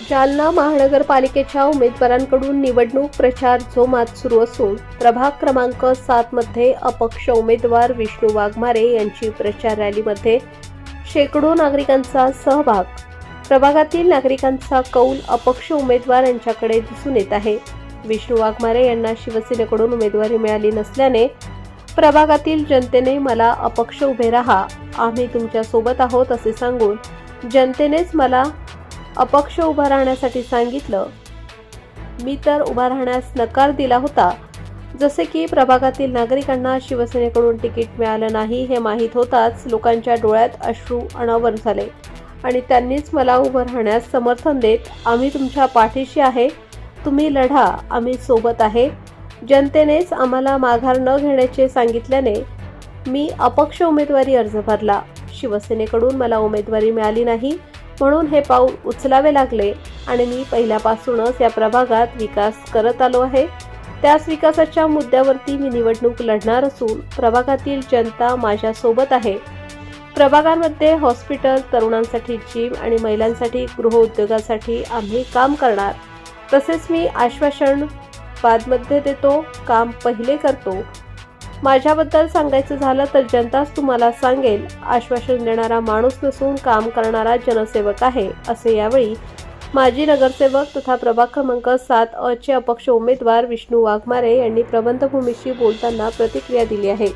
जालना महानगरपालिकेच्या उमेदवारांकडून निवडणूक प्रचार जोमात सुरू असून प्रभाग क्रमांक 7 मध्ये अपक्ष उमेदवार विष्णू वाघमारे यांची प्रचार रॅलीमध्ये शेकडो नागरिकांचा सहभाग। प्रभागातील नागरिकांचा कौल अपक्ष उमेदवार यांच्याकडे दिसून येत आहे। विष्णू वाघमारे यांना शिवसेनेकडून उमेदवारी मिळाली नसल्याने प्रभागातील जनतेने मला अपक्ष उभे राहा, आम्ही तुमच्या सोबत आहोत असे सांगून जनतेनेच मला अपक्ष उभा राहण्यासाठी सांगितलं। मी तर उभा राहण्यास नकार दिला होता। जसे की प्रभागातील नागरिकांना शिवसेनेकडून तिकीट मिळालं नाही हे माहीत होताच लोकांच्या डोळ्यात अश्रू अनावर झाले आणि त्यांनीच मला उभं राहण्यास समर्थन देत आम्ही तुमच्या पाठीशी आहे, तुम्ही लढा, आम्ही सोबत आहे। जनतेनेच आम्हाला माघार न घेण्याचे सांगितल्याने मी अपक्ष उमेदवारी अर्ज भरला। शिवसेनेकडून मला उमेदवारी मिळाली नाही म्हणून हे पाऊल उचलावे लागले आणि मी पहिल्यापासूनच या प्रभागात विकास करत आलो आहे। त्याच विकासाच्या मुद्द्यावरती मी निवडणूक लढणार असून प्रभागातील जनता माझ्या सोबत आहे। प्रभागांमध्ये हॉस्पिटल, तरुणांसाठी जिम आणि महिलांसाठी गृहउद्योगासाठी आम्ही काम करणार। तसेच मी आश्वासन बादमध्ये देतो, काम पहिले करतो। माझ्याबद्दल सांगायचं झालं तर जनताच तुम्हाला सांगेल, आश्वासन देणारा माणूस नसून काम करणारा जनसेवक आहे असे यावेळी माजी नगरसेवक तथा प्रभाग क्रमांक 7 अ चे अपक्ष उमेदवार विष्णू वाघमारे यांनी प्रबंधभूमीशी बोलताना प्रतिक्रिया दिली आहे।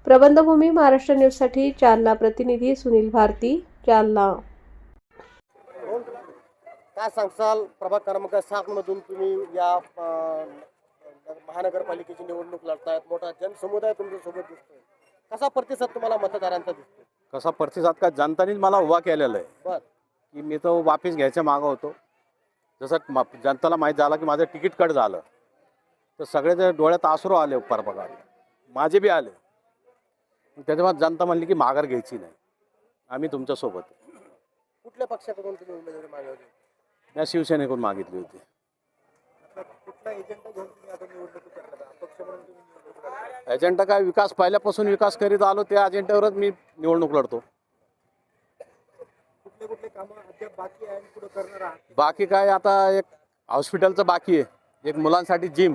प्रबंधभूमी महाराष्ट्र न्यूजसाठी जालना प्रतिनिधी सुनील भारती, जालना। काय सांगसाल, प्रभाग क्रमांक 7 मधून तुम्ही या महानगरपालिकेची निवडणूक लढतायत, मोठा जनसमुदाय तुमच्या सोबत दिसतोय, कसा प्रतिसाद तुम्हाला मतदारांचा दिसतोय? कसा प्रतिसाद का जनतानेच मला उभा केलेला आहे। बर, की मी तो वापिस घ्यायच्या मागं होतो। जसं जनताला माहीत झालं की माझं तिकीट कट झालं तर सगळ्याच्या डोळ्यात आसरू आले, बघा माझे बी आले। त्याच्यामुळे जनता म्हणली की माघार घ्यायची नाही, आम्ही तुमच्या सोबत आहे। कुठल्या पक्षाकडून तुम्ही उमेदवारी मागवली? या शिवसेनेकडून मागितली होती। कुठला एजेंडा घेऊन तुम्ही आता निवडणूक करता? अपक्ष म्हणून तुम्ही निवडणूक करता? एजेंडा काय, विकास पहिल्यापासून विकास करीत आलो त्या अजेंड्यावरच मी निवडणूक लढतो। कुठले कुठले कामं अद्याप बाकी आहे आणि पुढे करणार आहात? बाकी काय, आता एक हॉस्पिटलचं बाकी आहे, एक मुलांसाठी जिम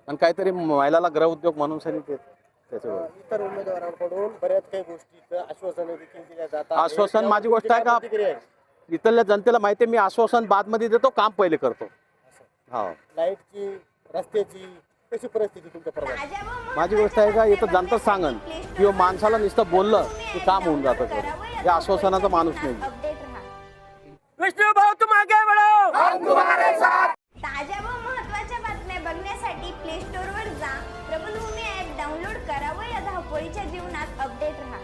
आणि काहीतरी महिलाला गृहउद्योग म्हणून सरी ते त्याच्यावर। इतर उमेदवारांकडून बऱ्याच काही गोष्टी आश्वासनं देखील दिल्या जातात। आश्वासन माझी गोष्ट आहे का, इथल्या जनतेला माहिती आहे मी आश्वासन बादमध्ये देतो, काम पहिले करतो। हा, लाईटची, रस्त्याची कशी परिस्थिती तुमच्या प्रभागात? माझी गोष्ट आहे का, इथं जनता सांगन किंवा माणसाला नुसतं बोललं की काम होऊन जातं, या आश्वासनाचा माणूस नाही। विष्णू भाऊ तुम आगे बढ़ो, हम तुम्हारे साथ। ताज्या व महत्त्वाच्या बातम्या बघण्यासाठी प्ले स्टोअरवर जा, प्रबंधभूमी ॲप डाउनलोड करा व या धावपळीच्या जीवनात अपडेट रहा।